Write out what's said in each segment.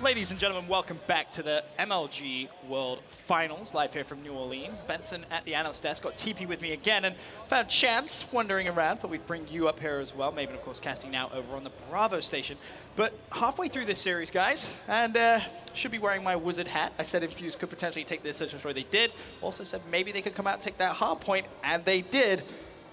Ladies and gentlemen, welcome back to the MLG World Finals, live here from New Orleans. Benson at the analyst desk, got TP with me again, and found Chance wandering around. Thought we'd bring you up here as well. Maven, of course, casting now over on the Bravo station. But halfway through this series, guys, and should be wearing my wizard hat. I said Infused could potentially take this search and destroy. They did. Also said maybe they could come out and take that Hardpoint, and they did.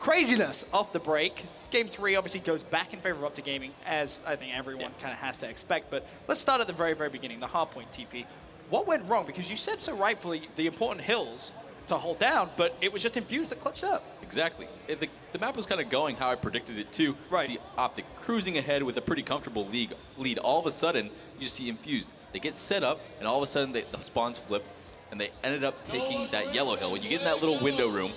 Craziness off the break. Game 3 obviously goes back in favor of Optic Gaming, as I think everyone kind of has to expect. But let's start at the very, very beginning, the Hardpoint TP. What went wrong? Because you said so rightfully the important hills to hold down, but it was just Infused that clutched up. Exactly. The map was kind of going how I predicted it to. Right. You see Optic cruising ahead with a pretty comfortable lead. All of a sudden, you just see Infused. They get set up, and all of a sudden the spawns flipped, and they ended up taking that yellow hill. When you get in that little window room,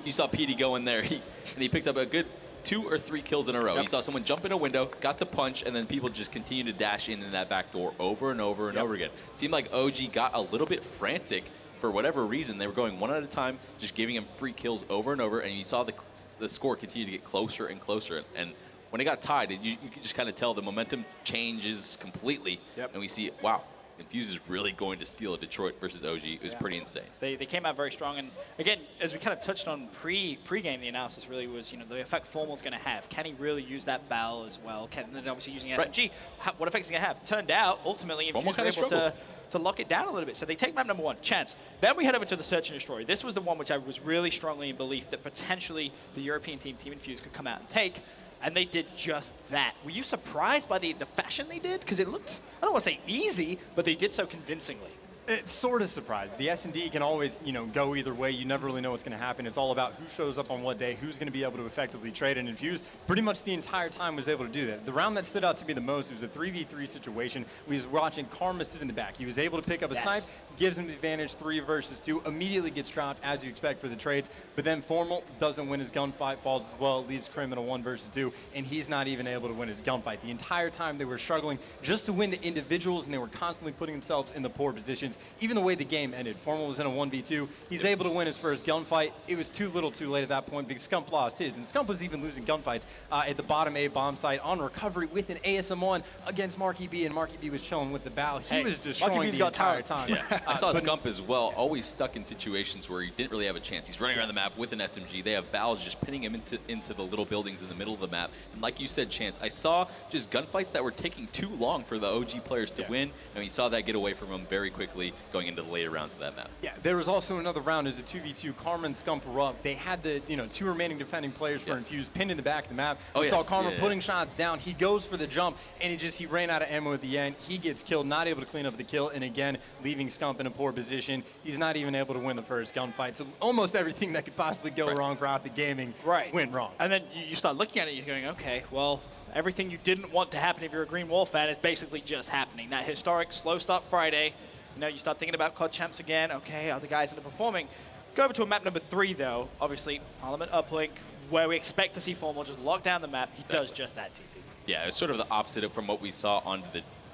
you saw PD go in there, and he picked up a good 2 or 3 kills in a row. Yep. You saw someone jump in a window, got the punch, and then people just continue to dash in that back door over and over and over again. Seemed like OG got a little bit frantic for whatever reason. They were going one at a time, just giving him free kills over and over, and you saw the score continue to get closer and closer. And when it got tied, you could just kind of tell the momentum changes completely. Yep. And we see, wow, Infused is really going to steal Detroit versus OG. It was pretty insane. They came out very strong, and again, as we kind of touched on pre-game, the analysis really was, the effect Formal's going to have. Can he really use that bell as well? And then obviously using SMG, what effect is he going to have? Turned out, ultimately, Infused were able to lock it down a little bit. So they take map number 1, Chance. Then we head over to the Search and Destroy. This was the one which I was really strongly in belief that potentially the European team, Team Infused, could come out and take. And they did just that. Were you surprised by the fashion they did? Because it looked, I don't want to say easy, but they did so convincingly. It's sort of surprised. The S&D can always, go either way. You never really know what's going to happen. It's all about who shows up on what day, who's going to be able to effectively trade and infuse. Pretty much the entire time was able to do that. The round that stood out to me the most, it was a 3v3 situation. We was watching Karma sit in the back. He was able to pick up a snipe, gives him the advantage 3 versus 2, immediately gets dropped as you expect for the trades. But then Formal doesn't win his gunfight, falls as well, leaves Krim in a 1 versus 2, and he's not even able to win his gunfight. The entire time they were struggling just to win the individuals, and they were constantly putting themselves in the poor positions. Even the way the game ended, Formal was in a 1v2. He's able to win his first gunfight. It was too little too late at that point because Scump lost his. And Scump was even losing gunfights at the bottom A bomb site on recovery with an ASM1 against Marky B, and Marky B was chilling with the bow. He was destroying the entire time. Yeah. I saw Scump as well, always stuck in situations where he didn't really have a chance. He's running around the map with an SMG. They have Bals just pinning him into the little buildings in the middle of the map. And like you said, Chance, I saw just gunfights that were taking too long for the OG players to win, and we saw that get away from him very quickly going into the later rounds of that map. Yeah, there was also another round as a 2v2. Karma and Scump were up. They had the 2 remaining defending players for Infused pinned in the back of the map. We saw Karma putting shots down. He goes for the jump, and he ran out of ammo at the end. He gets killed, not able to clean up the kill, and again, leaving Scump in a poor position. He's not even able to win the first gunfight. So almost everything that could possibly go wrong for Optic Gaming went wrong. And then you start looking at it, you're going, okay, well, everything you didn't want to happen if you're a Green Wolf fan is basically just happening. That historic slow start Friday, you start thinking about COD champs again. Okay, are the guys underperforming? Go over to a map number 3, though. Obviously, Parliament Uplink, where we expect to see Formal just lock down the map. He does just that, TP. Yeah, it's sort of the opposite from what we saw on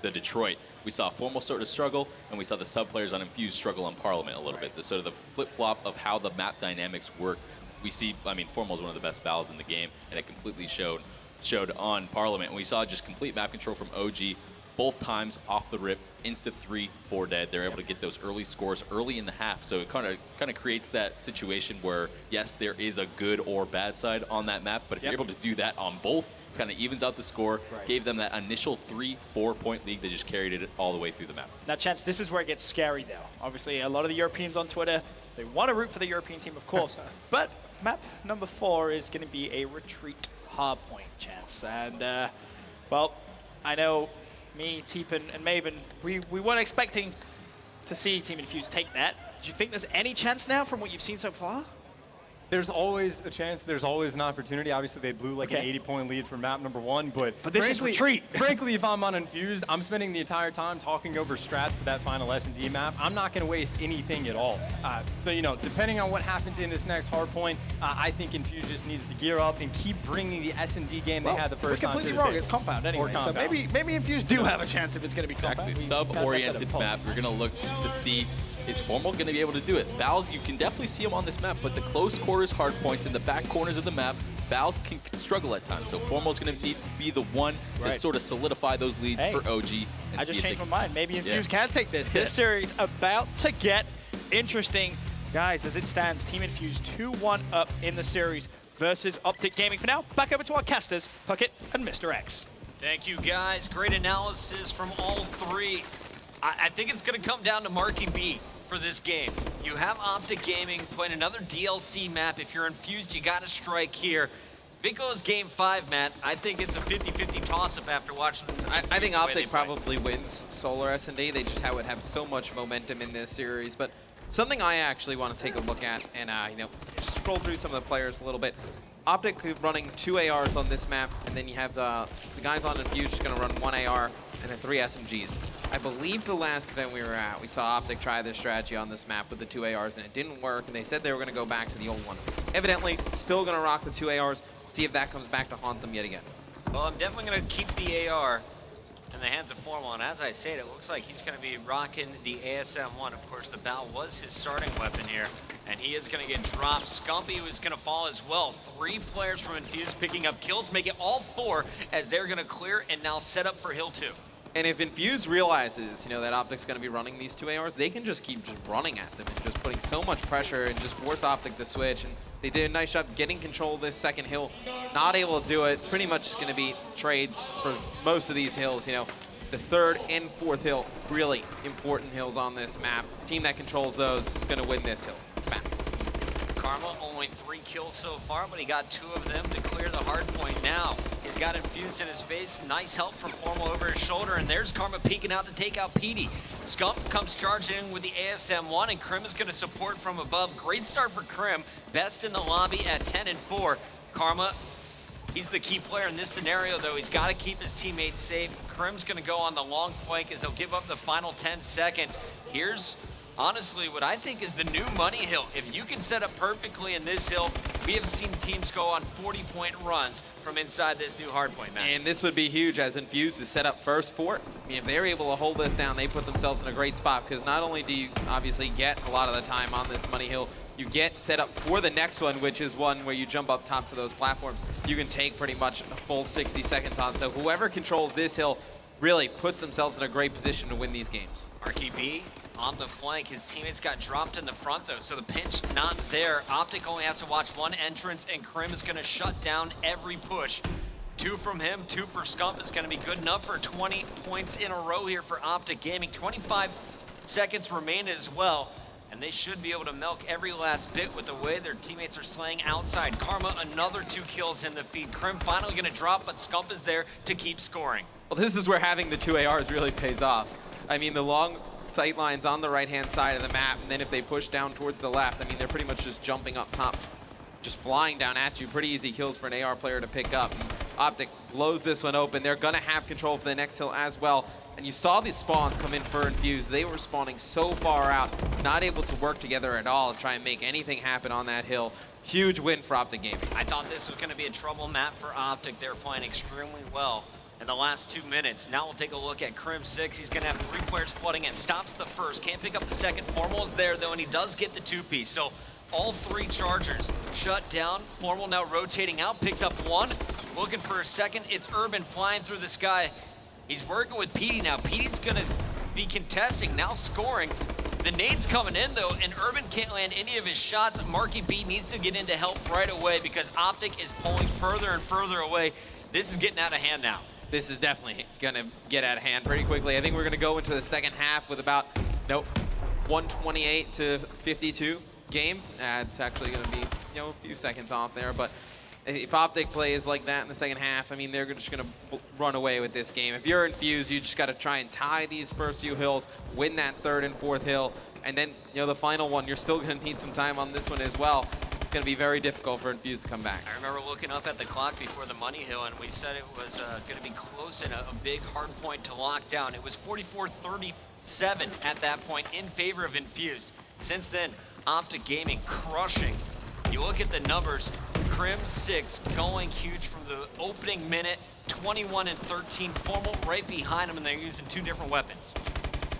the Detroit. We saw Formal sort of struggle, and we saw the sub players on Infused struggle on Parliament a little bit. The sort of the flip-flop of how the map dynamics work. We see, Formal is one of the best battles in the game, and it completely showed on Parliament. And we saw just complete map control from OG. Both times off the rip, insta 3-4 dead. They're able to get those early scores early in the half, so it kind of creates that situation where, yes, there is a good or bad side on that map, but if you're able to do that on both, kind of evens out the score, gave them that initial 3-4 point lead that just carried it all the way through the map. Now, Chance, this is where it gets scary, though. Obviously, a lot of the Europeans on Twitter, they want to root for the European team, of course, but map number 4 is going to be a retreat Hardpoint, Chance. And, well, I know me, Teep, and Maven, we weren't expecting to see Team Infused take that. Do you think there's any chance now from what you've seen so far? There's always a chance. There's always an opportunity. Obviously, they blew like an 80-point lead for map number 1, but this is retreat. Frankly, if I'm on Infused, I'm spending the entire time talking over strats for that final S&D map. I'm not going to waste anything at all. So, depending on what happens in this next Hardpoint, I think Infused just needs to gear up and keep bringing the S&D game they had the first time. Completely wrong. It's compound anyway. So maybe Infused do have a chance if it's going to be exactly. compound. Sub-oriented map. We're going to look to see, is Formal going to be able to do it? Bals, you can definitely see him on this map, but the close quarters Hardpoints in the back corners of the map Battles can struggle at times, so Formal's going to need to be the one to sort of solidify those leads for OG. And I see just if changed they my mind. Maybe Infused can take this. This series about to get interesting. Guys, as it stands, Team Infused 2-1 up in the series versus Optic Gaming. For now, back over to our casters, Puckett and Mr. X. Thank you, guys. Great analysis from all three. I think it's going to come down to Marky B for this game. You have Optic Gaming playing another DLC map. If you're Infused, you got to strike here. If it goes game 5, Matt, I think it's a 50-50 toss-up after watching. I think Optic probably wins Solar S&D. They just would have so much momentum in this series. But something I actually want to take a look at and just scroll through some of the players a little bit. Optic running 2 ARs on this map, and then you have the guys on Infused just going to run 1 AR and then 3 SMGs. I believe the last event we were at, we saw Optic try this strategy on this map with the 2 ARs, and it didn't work, and they said they were going to go back to the old one. Evidently, still going to rock the 2 ARs, see if that comes back to haunt them yet again. Well, I'm definitely going to keep the AR in the hands of Formal, and as I said, it looks like he's going to be rocking the ASM-1. Of course, the bow was his starting weapon here, and he is going to get dropped. Scumpy was going to fall as well. 3 players from Infused picking up kills, make it all 4 as they're going to clear and now set up for Hill 2. And if Infused realizes, that Optic's going to be running these 2 ARs, they can just keep running at them and just putting so much pressure and just force Optic to switch. And they did a nice job getting control of this second hill. Not able to do it. It's pretty much going to be trades for most of these hills. The 3rd and 4th hill, really important hills on this map. The team that controls those is going to win this hill. Back. Karma only 3 kills so far, but he got 2 of them to clear the hard point now. He's got Infused in his face. Nice help from Formal over his shoulder, and there's Karma peeking out to take out Petey. Scump comes charging in with the ASM-1, and Krim is going to support from above. Great start for Krim. Best in the lobby at 10-4. Karma, he's the key player in this scenario, though. He's got to keep his teammates safe. Krim's going to go on the long flank as they'll give up the final 10 seconds. Here's honestly what I think is the new money hill. If you can set up perfectly in this hill, we have seen teams go on 40-point runs from inside this new hardpoint map. And this would be huge as Infused is set up first for it. If they're able to hold this down, they put themselves in a great spot, because not only do you obviously get a lot of the time on this money hill, you get set up for the next one, which is one where you jump up top to those platforms. You can take pretty much a full 60 seconds on. So whoever controls this hill really puts themselves in a great position to win these games. Marky B on the flank. His teammates got dropped in the front, though, so the pinch not there. Optic only has to watch 1 entrance, and Krim is going to shut down every push. 2 from him, 2 for Scump is going to be good enough for 20 points in a row here for Optic Gaming. 25 seconds remain as well, and they should be able to milk every last bit with the way their teammates are slaying outside. Karma, another 2 kills in the feed. Krim finally going to drop, but Scump is there to keep scoring. Well, this is where having the 2 ARs really pays off. I mean, the long sight lines on the right-hand side of the map, and then if they push down towards the left, I mean, they're pretty much just jumping up top, just flying down at you. Pretty easy kills for an AR player to pick up. And Optic blows this one open. They're going to have control for the next hill as well. And you saw these spawns come in for Infused. They were spawning so far out, not able to work together at all to try and make anything happen on that hill. Huge win for Optic Gaming. I thought this was going to be a trouble map for Optic. They're playing extremely well in the last 2 minutes. Now we'll take a look at Krim 6. He's going to have 3 players flooding in. Stops the first. Can't pick up the second. Formal is there, though, and he does get the 2-piece. So all 3 chargers shut down. Formal now rotating out. Picks up 1. Looking for a second. It's Urban flying through the sky. He's working with Petey now. Petey's going to be contesting, now scoring. The nade's coming in, though, and Urban can't land any of his shots. Marky B needs to get in to help right away because Optic is pulling further and further away. This is getting out of hand now. This is definitely going to get out of hand pretty quickly. I think we're going to go into the second half with about, 128 to 52 game. It's actually going to be, a few seconds off there, but if Optic plays like that in the second half, I mean, they're just going to run away with this game. If you're Infused, you just got to try and tie these first few hills, win that 3rd and 4th hill, and then, the final one, you're still going to need some time on this one as well. It's going to be very difficult for Infused to come back. I remember looking up at the clock before the money hill, and we said it was going to be close and a big hard point to lock down. It was 44-37 at that point in favor of Infused. Since then, Optic Gaming crushing. You look at the numbers, Krim 6 going huge from the opening minute, 21 and 13, Formal right behind him, and they're using 2 different weapons.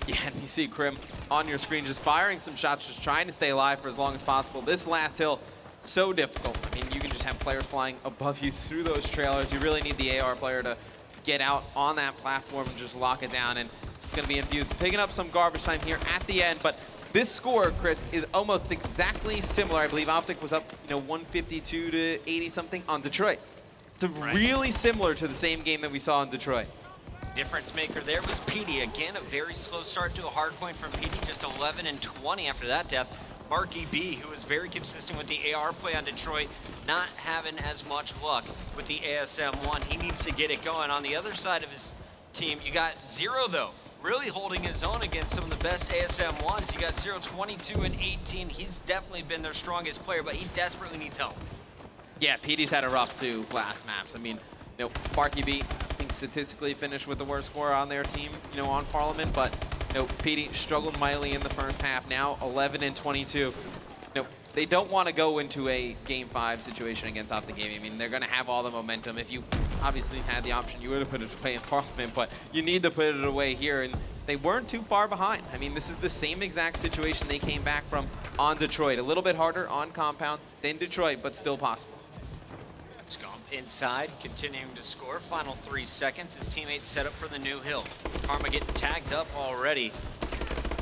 Yeah, and you see Krim on your screen just firing some shots, just trying to stay alive for as long as possible. This last hill, so difficult. I mean, you can just have players flying above you through those trailers. You really need the AR player to get out on that platform and just lock it down. And it's going to be Infused picking up some garbage time here at the end. But this score, Chris, is almost exactly similar. I believe Optic was up, 152 to 80 something on Detroit. It's really similar to the same game that we saw in Detroit. Difference maker there was Petey. Again, a very slow start to a hard point from Petey, just 11 and 20 after that death. Marky B, who was very consistent with the AR play on Detroit, not having as much luck with the ASM-1. He needs to get it going. On the other side of his team, you got Zero, though, really holding his own against some of the best ASM-1s. You got Zero, 22 and 18. He's definitely been their strongest player, but he desperately needs help. Yeah, Petey's had a rough 2 last maps. I mean, Marky B, I think statistically finished with the worst score on their team, on Parliament, but Petey struggled mightily in the first half. Now 11 and 22. They don't want to go into a Game 5 situation against Optic Gaming. I mean, they're going to have all the momentum. If you obviously had the option, you would have put it away in Parliament, but you need to put it away here, and they weren't too far behind. I mean, this is the same exact situation they came back from on Detroit. A little bit harder on Compound than Detroit, but still possible. Inside, continuing to score. Final 3 seconds. His teammates set up for the new hill. Karma getting tagged up already.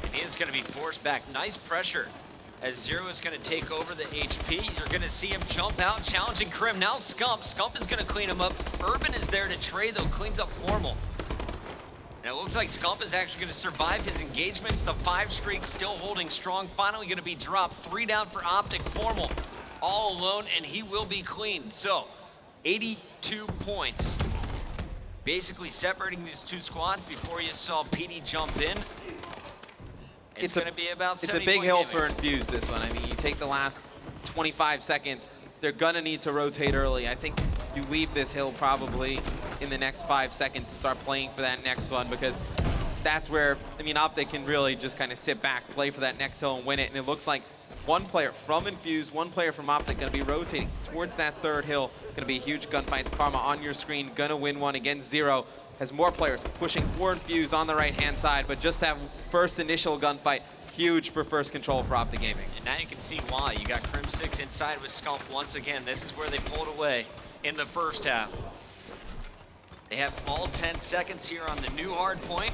And he is going to be forced back. Nice pressure as Zero is going to take over the HP. You're going to see him jump out, challenging Krim. Now Scump. Scump is going to clean him up. Urban is there to trade, though. Cleans up Formal. And it looks like Scump is actually going to survive his engagements. The 5 streak still holding strong. Finally going to be dropped. 3 down for Optic. Formal all alone, and he will be cleaned. So 82 points, basically separating these 2 squads before you saw PD jump in. It's going to be about 70 It's a big hill gaming. for Infused, this one. I mean, you take the last 25 seconds, they're going to need to rotate early. I think you leave this hill probably in the next 5 seconds and start playing for that next one, because that's where, I mean, Optic can really just kind of sit back, play for that next hill and win it. And it looks like 1 player from Infused, 1 player from Optic going to be rotating towards that 3rd hill. Going to be a huge gunfight. It's Karma on your screen, going to win one against Zero. Has more players pushing for Infused on the right-hand side, but just that first initial gunfight, huge for first control for Optic Gaming. And now you can see why. You got Crim 6 inside with Scump once again. This is where they pulled away in the first half. They have all 10 seconds here on the new hard point.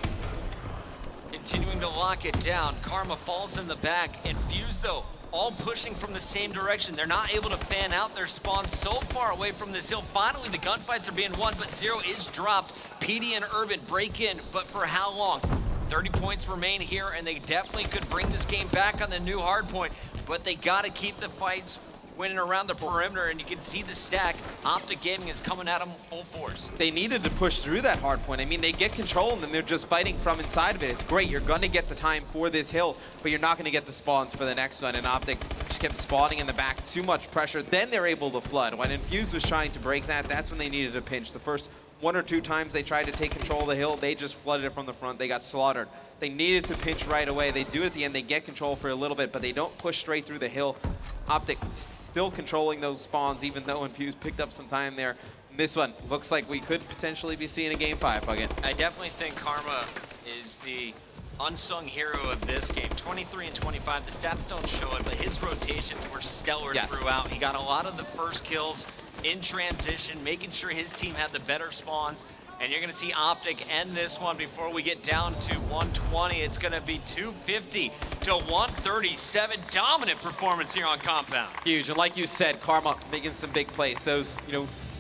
Continuing to lock it down. Karma falls in the back. Infused, though, all pushing from the same direction. They're not able to fan out their spawn so far away from this hill. Finally, the gunfights are being won, but Zero is dropped. PD and Urban break in, but for how long? 30 points remain here, and they definitely could bring this game back on the new hard point, but they got to keep the fights winning around the perimeter, and you can see the stack. Optic Gaming is coming at them full force. They needed to push through that hard point. I mean, they get control and then they're just fighting from inside of it. It's great. You're going to get the time for this hill, but you're not going to get the spawns for the next one. And Optic just kept spawning in the back. Too much pressure. Then they're able to flood. When Infused was trying to break that, that's when they needed to pinch. The first 1 or 2 times they tried to take control of the hill, they just flooded it from the front. They got slaughtered. They needed to pinch right away. They do it at the end. They get control for a little bit, but they don't push straight through the hill. Optic still controlling those spawns, even though Infused picked up some time there. This one looks like we could potentially be seeing a Game 5, Puggin. I definitely think Karma is the unsung hero of this game. 23 and 25, the stats don't show it, but his rotations were stellar throughout. He got a lot of the first kills in transition, making sure his team had the better spawns. And you're going to see Optic end this one before we get down to 120. It's going to be 250 to 137. Dominant performance here on Compound. Huge. And like you said, Karma making some big plays. Those,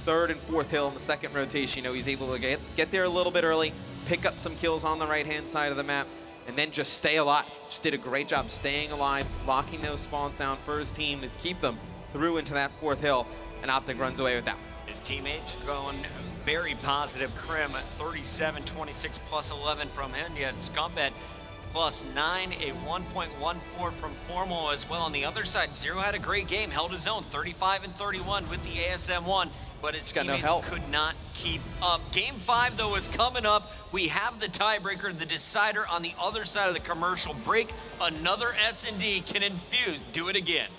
3rd and 4th hill in the 2nd rotation, he's able to get there a little bit early, pick up some kills on the right-hand side of the map, and then just stay alive. Just did a great job staying alive, locking those spawns down for his team to keep them through into that 4th hill, and Optic runs away with that. His teammates going very positive. Krim at 37, 26 plus 11 from him. You had Scumbet plus 9, a 1.14 from Formal as well. On the other side, Zero had a great game, held his own, 35 and 31 with the ASM-1, but his teammates could not keep up. Game 5, though, is coming up. We have the tiebreaker, the decider on the other side of the commercial break. Another S&D can Infuse do it again.